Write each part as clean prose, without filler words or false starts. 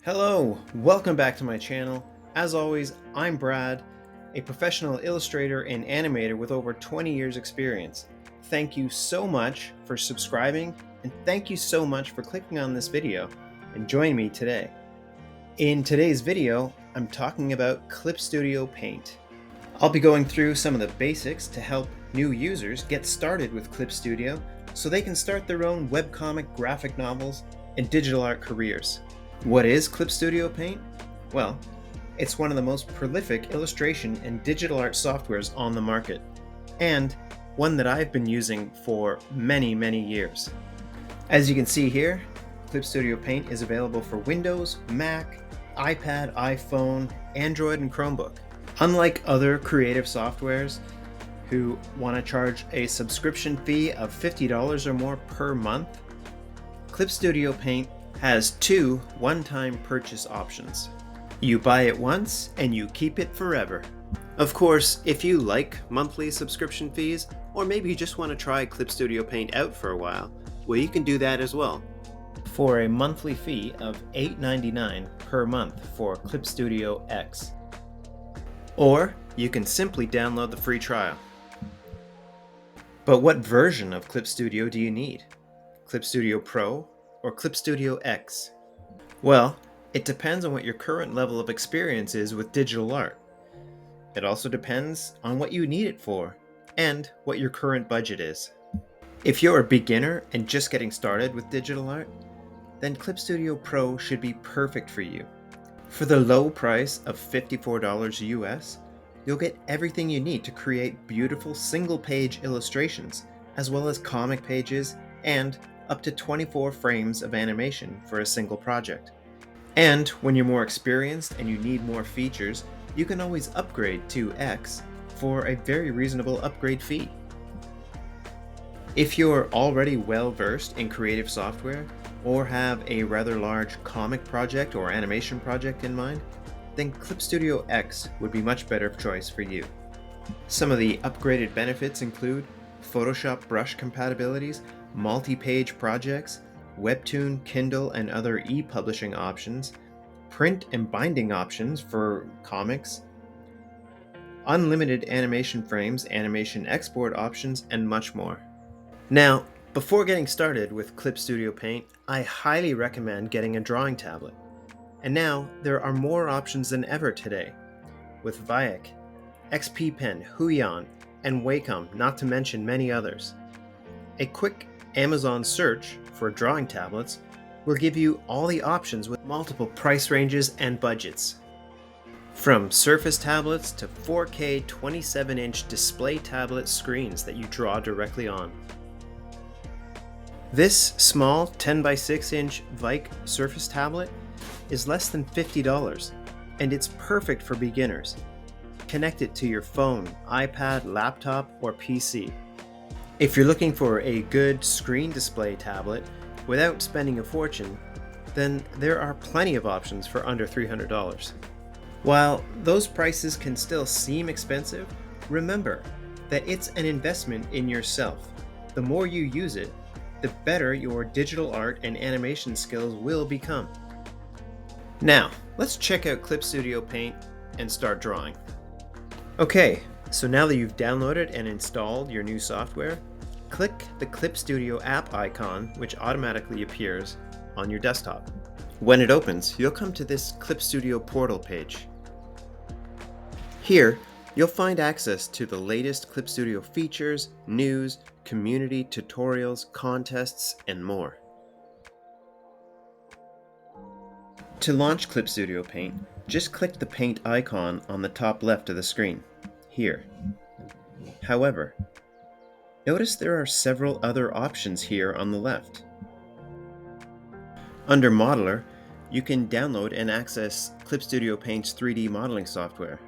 Hello, welcome back to my channel. As always, I'm Brad, a professional illustrator and animator with over 20 years experience. Thank you so much for subscribing, and thank you so much for clicking on this video and joining me today. In today's video, I'm talking about Clip Studio Paint. I'll be going through some of the basics to help new users get started with Clip Studio so they can start their own webcomic, graphic novels, and digital art careers. What is Clip Studio Paint? Well, it's one of the most prolific illustration and digital art softwares on the market, and one that I've been using for many years. As you can see here, Clip Studio Paint is available for Windows, Mac, iPad, iPhone, Android, and Chromebook. Unlike other creative softwares who want to charge a subscription fee of $50 or more per month, Clip Studio Paint has two one-time purchase options. You buy it once and you keep it forever. Of course, if you like monthly subscription fees, or maybe you just want to try Clip Studio Paint out for a while, well, you can do that as well. For a monthly fee of $8.99 per month for Clip Studio X. Or you can simply download the free trial. But what version of Clip Studio do you need? Clip Studio Pro or Clip Studio X? Well, it depends on what your current level of experience is with digital art. It also depends on what you need it for and what your current budget is. If you're a beginner and just getting started with digital art, then Clip Studio Pro should be perfect for you. For the low price of $54 US, you'll get everything you need to create beautiful single-page illustrations, as well as comic pages and up to 24 frames of animation for a single project. And when you're more experienced and you need more features, you can always upgrade to X for a very reasonable upgrade fee. If you're already well-versed in creative software, or have a rather large comic project or animation project in mind, then Clip Studio X would be much better choice for you. Some of the upgraded benefits include Photoshop brush compatibilities, multi-page projects, Webtoon, Kindle, and other e-publishing options, print and binding options for comics, unlimited animation frames, animation export options, and much more. Now, before getting started with Clip Studio Paint, I highly recommend getting a drawing tablet. And now, there are more options than ever today, with Viac, XP Pen, Huion, and Wacom, not to mention many others. A quick Amazon search for drawing tablets will give you all the options with multiple price ranges and budgets. From Surface tablets to 4K 27-inch display tablet screens that you draw directly on. This small 10x6-inch Vic Surface tablet is less than $50, and it's perfect for beginners. Connect it to your phone, iPad, laptop, or PC. If you're looking for a good screen display tablet without spending a fortune, then there are plenty of options for under $300. While those prices can still seem expensive, remember that it's an investment in yourself. The more you use it, the better your digital art and animation skills will become. Now, let's check out Clip Studio Paint and start drawing. Okay, so now that you've downloaded and installed your new software, click the Clip Studio app icon, which automatically appears on your desktop. When it opens, you'll come to this Clip Studio portal page. Here, you'll find access to the latest Clip Studio features, news, community tutorials, contests, and more. To launch Clip Studio Paint, just click the paint icon on the top left of the screen, here. However, notice there are several other options here on the left. Under Modeler, you can download and access Clip Studio Paint's 3D modeling software.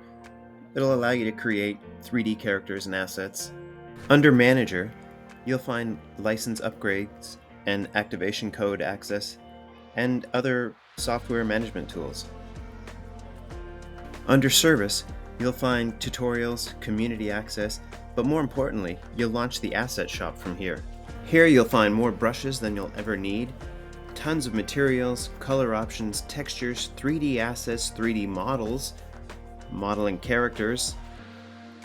It'll allow you to create 3D characters and assets. Under Manager, you'll find license upgrades and activation code access, and other software management tools. Under Service, you'll find tutorials, community access, but more importantly, you'll launch the asset shop from here. Here you'll find more brushes than you'll ever need, tons of materials, color options, textures, 3D assets, 3D models, modeling characters,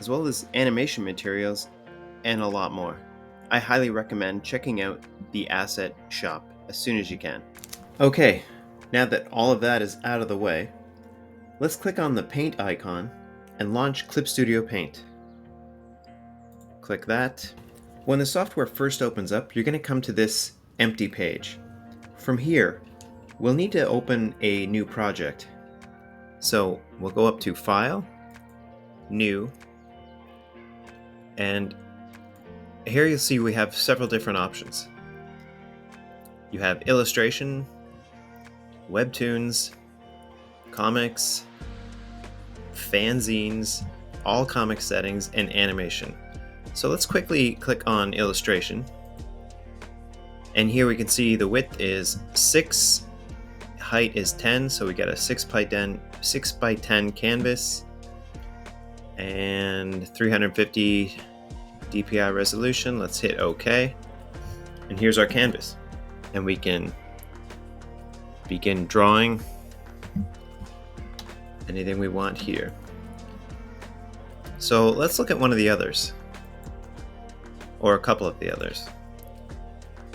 as well as animation materials, and a lot more. I highly recommend checking out the asset shop as soon as you can. Okay, now that all of that is out of the way, let's click on the Paint icon and launch Clip Studio Paint. Click that. When the software first opens up, you're going to come to this empty page. From here, we'll need to open a new project. So we'll go up to File, New, and here you'll see we have several different options. You have illustration, webtoons, comics, fanzines, all comic settings, and animation. So let's quickly click on illustration. And here we can see the width is 6, height is 10, so we got a 6 by 10 canvas, and 350 DPI resolution. Let's hit OK. And here's our canvas. And we can begin drawing anything we want here. So let's look at one of the others, or a couple of the others.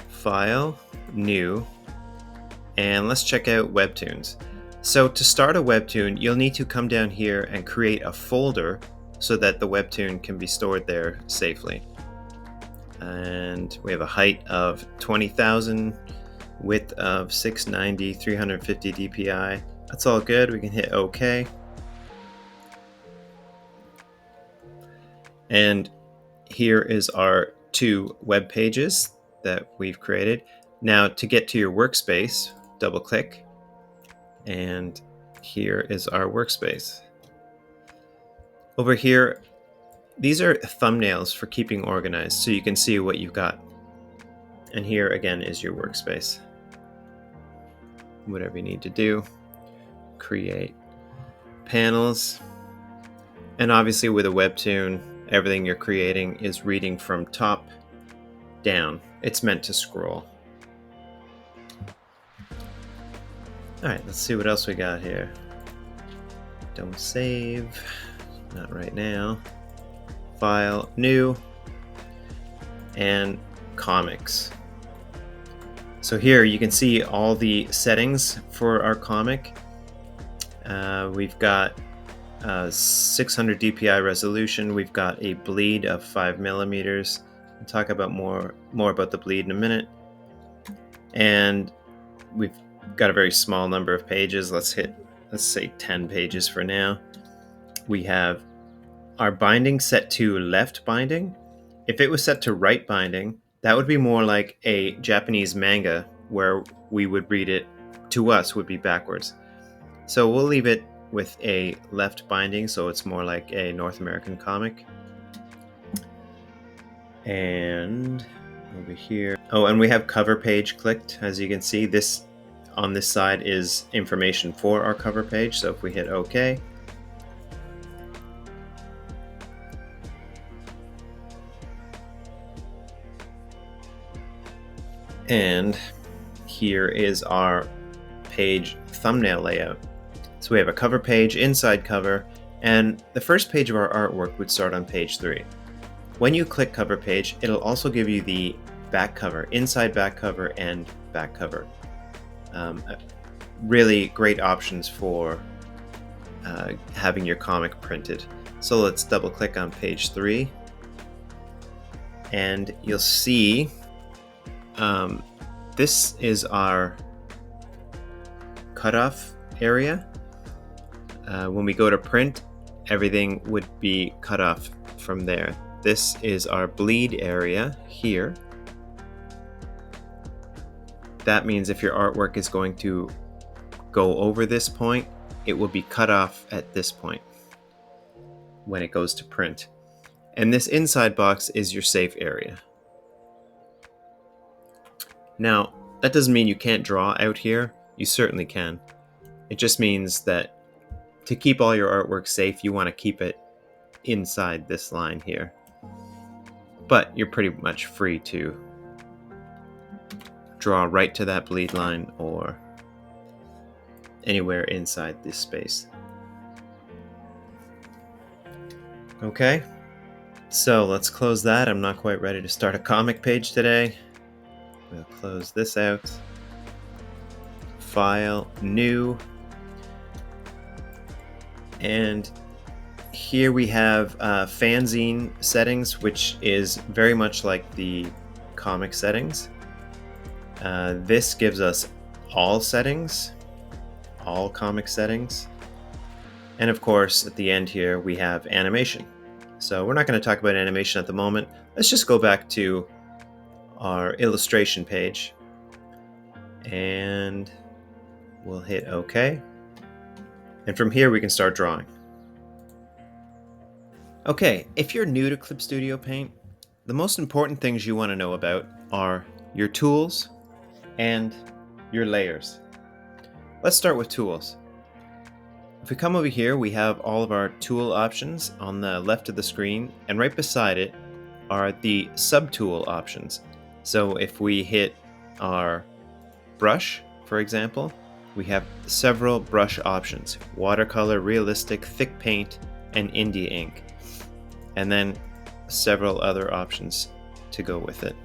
File, New, and let's check out Webtoons. So to start a Webtoon, you'll need to come down here and create a folder so that the Webtoon can be stored there safely. And we have a height of 20,000, width of 690, 350 DPI. That's all good. We can hit OK. And here is our 2 web pages that we've created. Now to get to your workspace, double click, and here is our workspace. Over here, these are thumbnails for keeping organized so you can see what you've got. And here again is your workspace. Whatever you need to do, create panels. And obviously with a Webtoon, everything you're creating is reading from top down. It's meant to scroll. Alright, let's see what else we got here. Don't save. Not right now. File, New, and Comics. So here you can see all the settings for our comic. We've got 600 DPI resolution. We've got a bleed of 5 millimeters. We'll talk about more about the bleed in a minute. And we've got a very small number of pages. Let's say 10 pages for now. We have our binding set to left binding. If it was set to right binding, that would be more like a Japanese manga where we would read it, to us, would be backwards. So we'll leave it with a left binding, so it's more like a North American comic. And over here, oh, and we have cover page clicked. As you can see, this on this side is information for our cover page. So if we hit OK, and here is our page thumbnail layout. So we have a cover page, inside cover, and the first page of our artwork would start on page 3. When you click cover page, it'll also give you the back cover, inside back cover, and back cover. Really great options for having your comic printed. So let's double click on page 3, and you'll see this is our cutoff area. When we go to print, everything would be cut off from there. This is our bleed area here. That means if your artwork is going to go over this point, it will be cut off at this point when it goes to print. And this inside box is your safe area. Now, that doesn't mean you can't draw out here. You certainly can. It just means that to keep all your artwork safe, you want to keep it inside this line here. But you're pretty much free to draw right to that bleed line or anywhere inside this space. Okay, so let's close that. I'm not quite ready to start a comic page today. We'll close this out. File, new. And here we have fanzine settings, which is very much like the comic settings. This gives us all settings, all comic settings. And of course, at the end here, we have animation. So we're not going to talk about animation at the moment. Let's just go back to our illustration page and we'll hit OK. And from here, we can start drawing. Okay, if you're new to Clip Studio Paint, the most important things you want to know about are your tools and your layers. Let's start with tools. If we come over here, we have all of our tool options on the left of the screen, and right beside it are the subtool options. So if we hit our brush, for example, we have several brush options: watercolor, realistic, thick paint, and indie ink. And then several other options to go with it.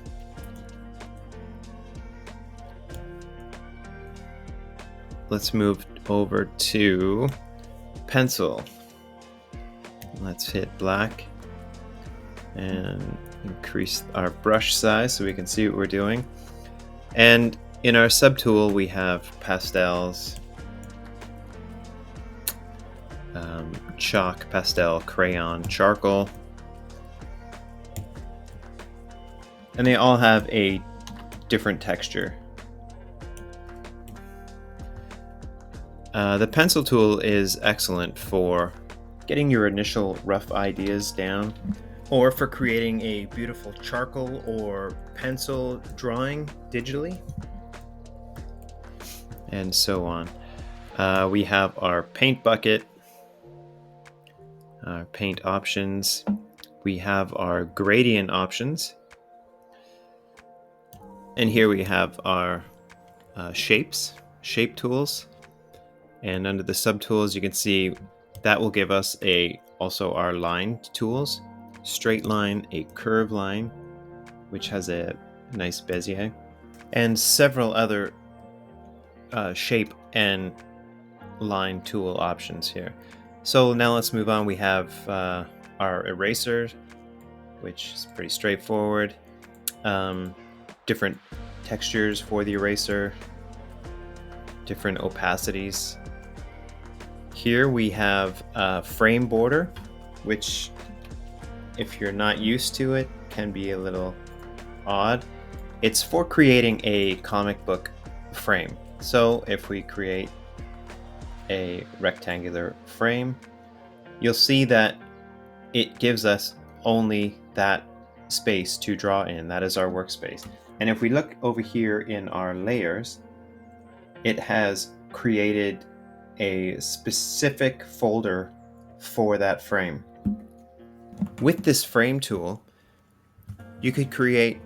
Let's move over to pencil. Let's hit black and increase our brush size so we can see what we're doing. And in our subtool, we have pastels, chalk, pastel, crayon, charcoal. And they all have a different texture. The pencil tool is excellent for getting your initial rough ideas down, or for creating a beautiful charcoal or pencil drawing digitally, and so on. We have our paint bucket, our paint options. We have our gradient options. And here we have our shape tools. And under the subtools, you can see that will give us also our line tools: straight line, a curve line, which has a nice bezier, and several other shape and line tool options here. So now let's move on. We have our eraser, which is pretty straightforward. Different textures for the eraser, different opacities. Here we have a frame border, which, if you're not used to it, can be a little odd. It's for creating a comic book frame. So if we create a rectangular frame, you'll see that it gives us only that space to draw in. That is our workspace. And if we look over here in our layers, it has created a specific folder for that frame. With this frame tool, you could create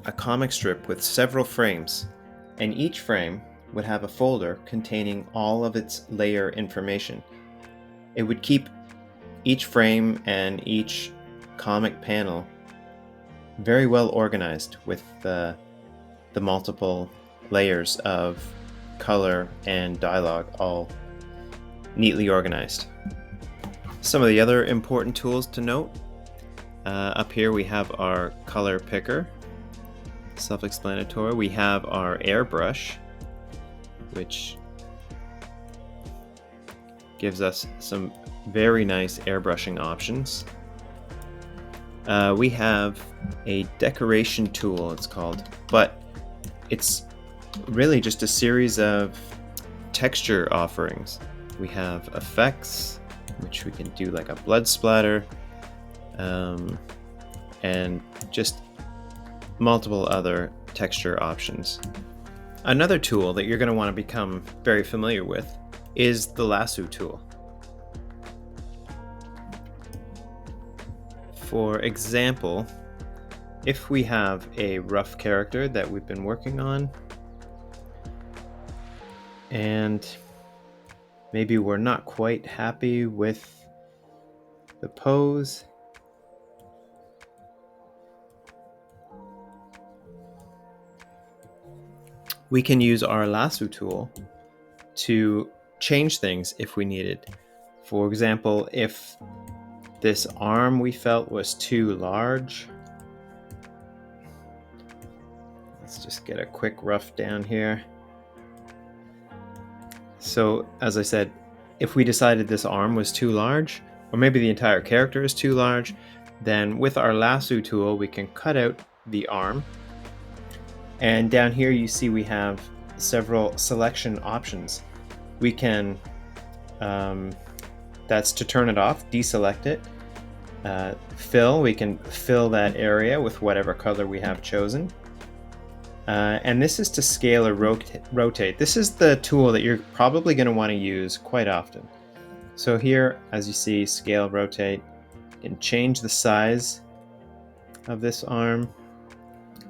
a comic strip with several frames, and each frame would have a folder containing all of its layer information. It would keep each frame and each comic panel very well organized with the multiple layers of color and dialogue all neatly organized. Some of the other important tools to note: up here we have our color picker, self-explanatory. We have our airbrush, which gives us some very nice airbrushing options. We have a decoration tool, it's called, but it's really just a series of texture offerings. We have effects, which we can do like a blood splatter, and just multiple other texture options. Another tool that you're going to want to become very familiar with is the lasso tool. For example, if we have a rough character that we've been working on, and maybe we're not quite happy with the pose, we can use our lasso tool to change things if we needed. For example, if this arm we felt was too large, let's just get a quick rough down here. So as I said, if we decided this arm was too large, or maybe the entire character is too large, then with our lasso tool we can cut out the arm. And down here you see we have several selection options. We can, that's to turn it off, deselect it. Fill, we can fill that area with whatever color we have chosen. And this is to scale or rotate. This is the tool that you're probably going to want to use quite often. So here, as you see, scale, rotate, you can change the size of this arm,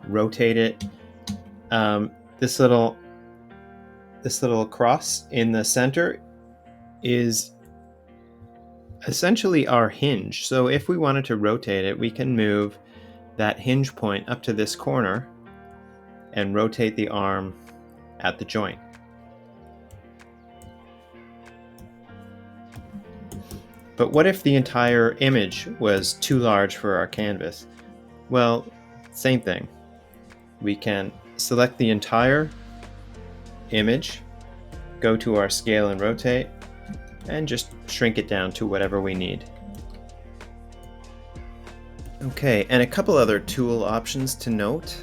rotate it. This little cross in the center is essentially our hinge. So if we wanted to rotate it, we can move that hinge point up to this corner and rotate the arm at the joint. But what if the entire image was too large for our canvas? Well, same thing. We can select the entire image, go to our scale and rotate, and just shrink it down to whatever we need. Okay, and a couple other tool options to note.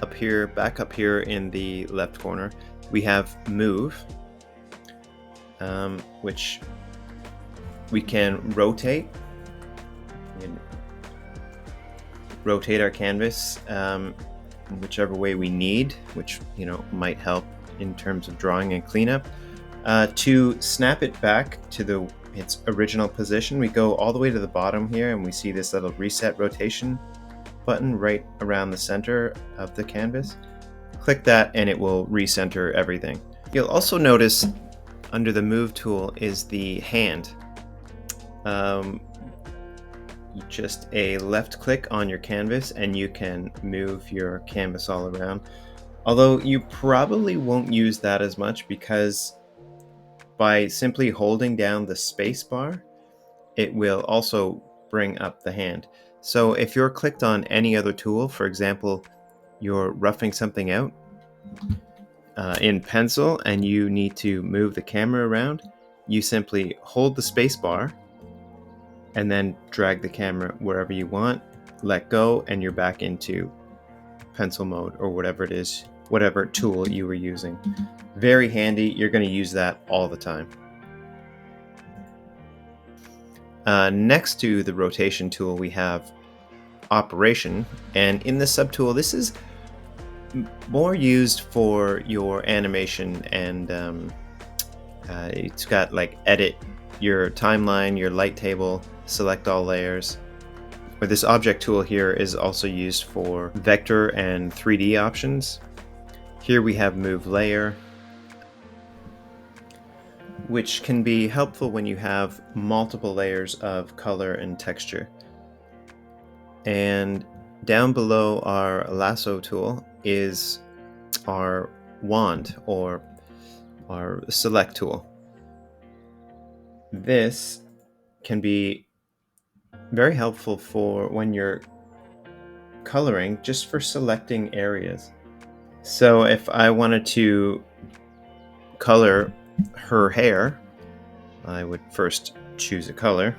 Up here, back up here in the left corner, we have move, which we can rotate. Rotate our canvas whichever way we need, which might help in terms of drawing and cleanup. To snap it back to its original position, we go all the way to the bottom here and we see this little reset rotation button right around the center of the canvas. Click that and it will recenter everything. You'll also notice under the move tool is the hand. Just a left click on your canvas and you can move your canvas all around. Although you probably won't use that as much, because by simply holding down the space bar, it will also bring up the hand. So if you're clicked on any other tool, for example, you're roughing something out in pencil and you need to move the camera around, you simply hold the space bar and then drag the camera wherever you want, let go, and you're back into pencil mode or whatever it is, whatever tool you were using. Very handy. You're going to use that all the time. Next to the rotation tool, we have operation, and in the subtool, this is more used for your animation, and it's got like edit your timeline, your light table, select all layers. Or this object tool here is also used for vector and 3D options. Here we have move layer, which can be helpful when you have multiple layers of color and texture. And down below our lasso tool is our wand, or our select tool. This can be very helpful for when you're coloring, just for selecting areas. So if I wanted to color her hair, I would first choose a color.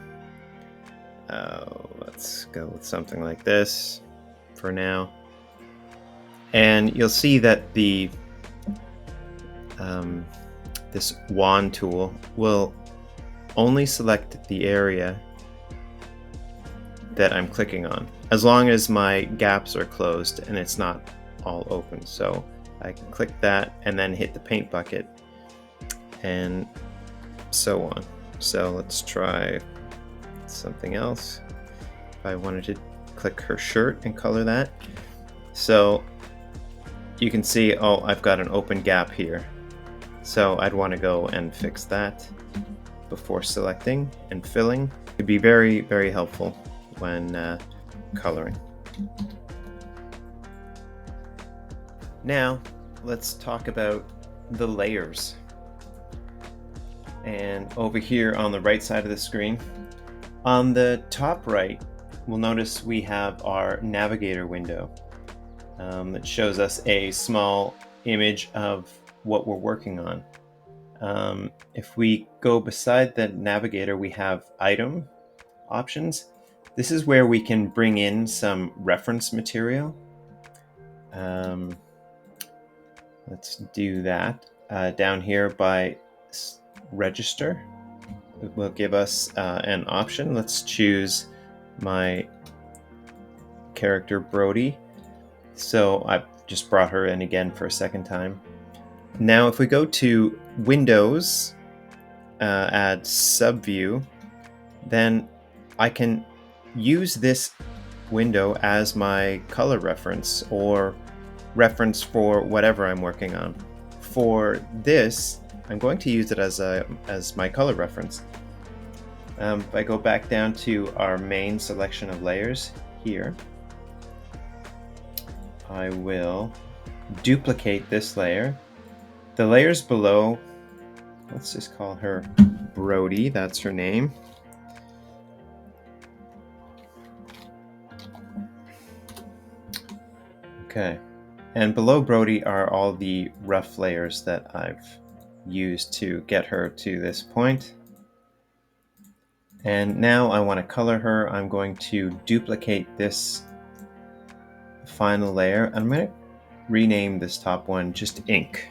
Let's go with something like this for now. And you'll see that the this wand tool will only select the area that I'm clicking on, as long as my gaps are closed and it's not all open. So I can click that and then hit the paint bucket and so on. So let's try something else. If I wanted to click her shirt and color that. So you can see, oh, I've got an open gap here. So I'd want to go and fix that before selecting and filling. It'd be very, very helpful when coloring. Now, let's talk about the layers. And over here on the right side of the screen, on the top right, we'll notice we have our navigator window that shows us a small image of what we're working on. If we go beside the navigator, we have item options. This is where we can bring in some reference material. Let's do that. Down here by register, it will give us an option. Let's choose my character Brody. So I've just brought her in again for a second time. Now if we go to Windows, add subview, then I can use this window as my color reference or reference for whatever I'm working on. For this, I'm going to use it as my color reference. If I go back down to our main selection of layers here, I will duplicate this layer. The layers below, let's just call her Brody, that's her name. Okay, and below Brody are all the rough layers that I've used to get her to this point. And now I want to color her. I'm going to duplicate this final layer. I'm going to rename this top one just ink.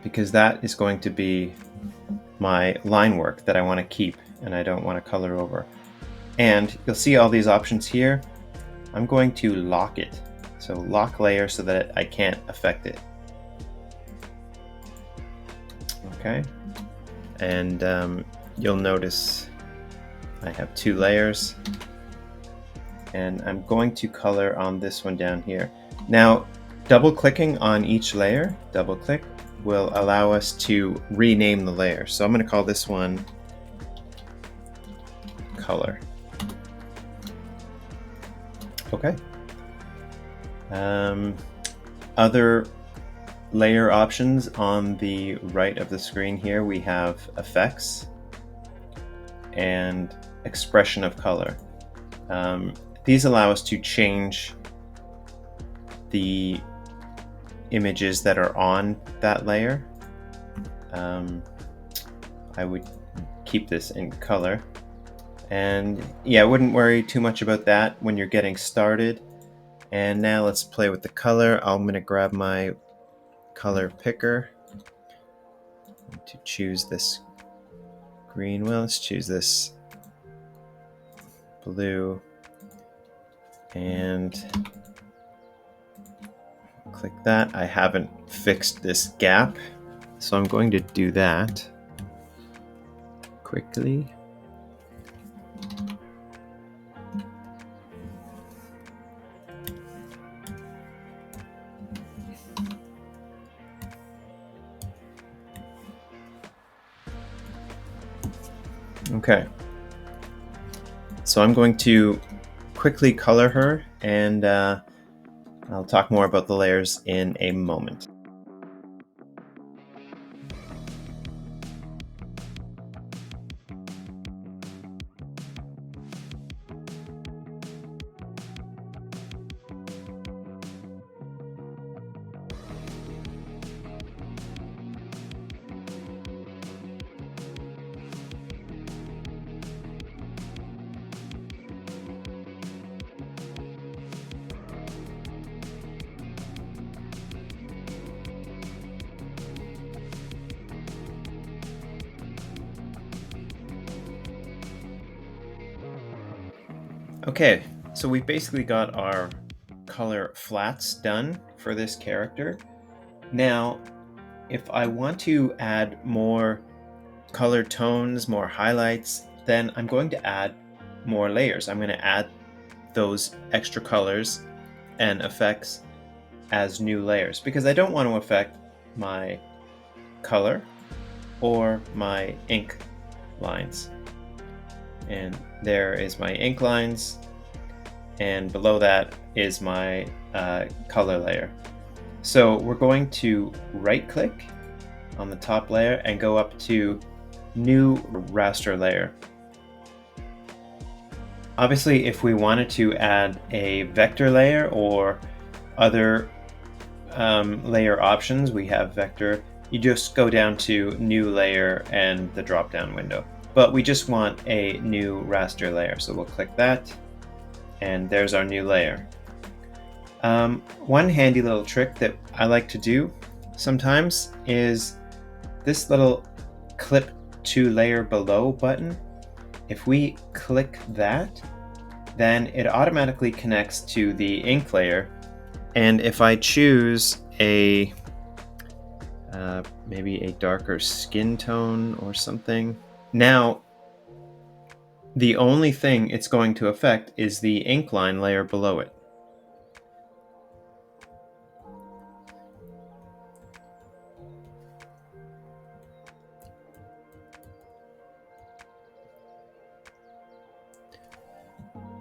Because that is going to be my line work that I want to keep and I don't want to color over. And you'll see all these options here. I'm going to lock it. So lock layer so that I can't affect it. Okay. And you'll notice I have two layers. And I'm going to color on this one down here. Now, double clicking on each layer, double click, will allow us to rename the layer. So I'm going to call this one color. Okay. Other layer options on the right of the screen here, we have effects and expression of color. These allow us to change the images that are on that layer. I would keep this in color. And yeah, I wouldn't worry too much about that when you're getting started. And now let's play with the color. I'm going to grab my color picker to choose this green. Well, let's choose this blue and click that. I haven't fixed this gap, so I'm going to do that quickly. Okay, so I'm going to quickly color her, and I'll talk more about the layers in a moment. Okay, so we've basically got our color flats done for this character. Now, if I want to add more color tones, more highlights, then I'm going to add more layers. I'm going to add those extra colors and effects as new layers because I don't want to affect my color or my ink lines. And there is my ink lines, and below that is my color layer. So we're going to right click on the top layer and go up to new raster layer. Obviously, if we wanted to add a vector layer or other layer options, we have vector. You just go down to new layer and the drop down window. But we just want a new raster layer. So we'll click that and there's our new layer. One handy little trick that I like to do sometimes is this little clip to layer below button. If we click that, then it automatically connects to the ink layer. And if I choose a maybe a darker skin tone or something, now the only thing it's going to affect is the ink line layer below it.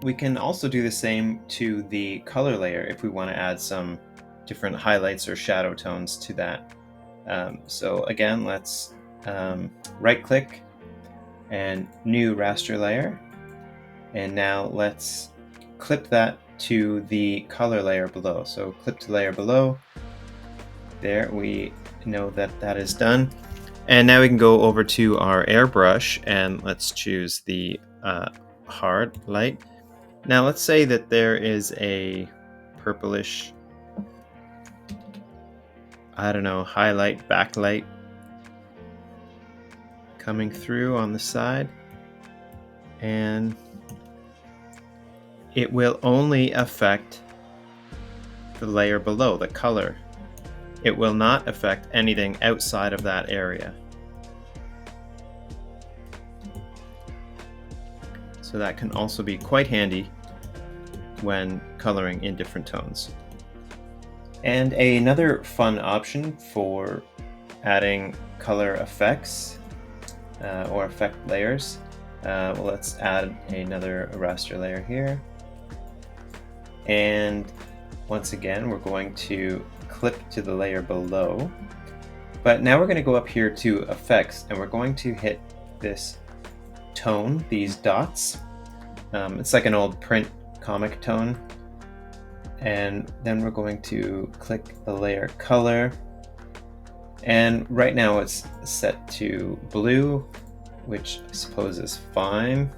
We can also do the same to the color layer if we want to add some different highlights or shadow tones to that. So again, let's right click and new raster layer. And now let's clip that to the color layer below. So clip to layer below. There, we know that that is done. And now we can go over to our airbrush and let's choose the hard light. Now let's say that there is a purplish, I don't know, highlight, backlight coming through on the side, and it will only affect the layer below, the color. It will not affect anything outside of that area. So that can also be quite handy when coloring in different tones. And another fun option for adding color effects or effect layers, well, let's add another raster layer here. And once again, we're going to clip to the layer below. But now we're going to go up here to effects and we're going to hit this tone, these dots. It's like an old print comic tone. And then we're going to click the layer color. And right now it's set to blue, which I suppose is fine.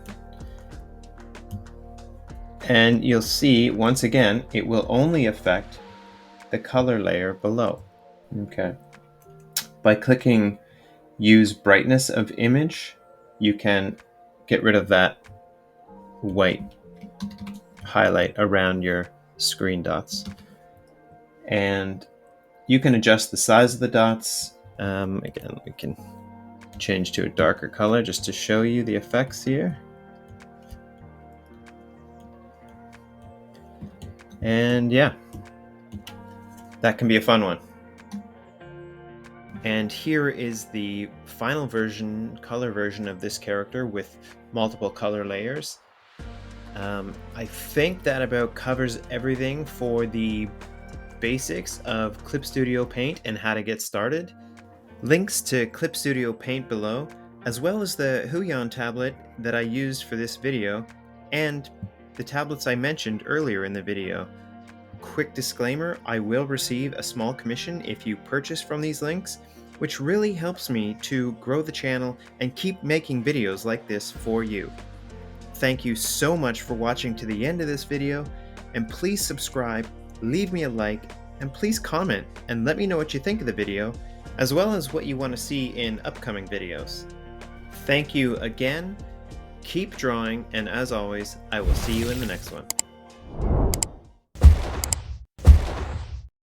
And you'll see, once again, it will only affect the color layer below. Okay. By clicking use brightness of image, you can get rid of that white highlight around your screen dots. And you can adjust the size of the dots. Again, we can change to a darker color just to show you the effects here. And yeah, that can be a fun one. And here is the final version, color version of this character with multiple color layers. I think that about covers everything for the basics of Clip Studio Paint and how to get started. Links to Clip Studio Paint below, as well as the Huion tablet that I used for this video, and the tablets I mentioned earlier in the video. Quick disclaimer, I will receive a small commission if you purchase from these links, which really helps me to grow the channel and keep making videos like this for you. Thank you so much for watching to the end of this video, and please subscribe, leave me a like, and please comment and let me know what you think of the video, as well as what you want to see in upcoming videos. Thank you again, keep drawing, and as always, I will see you in the next one.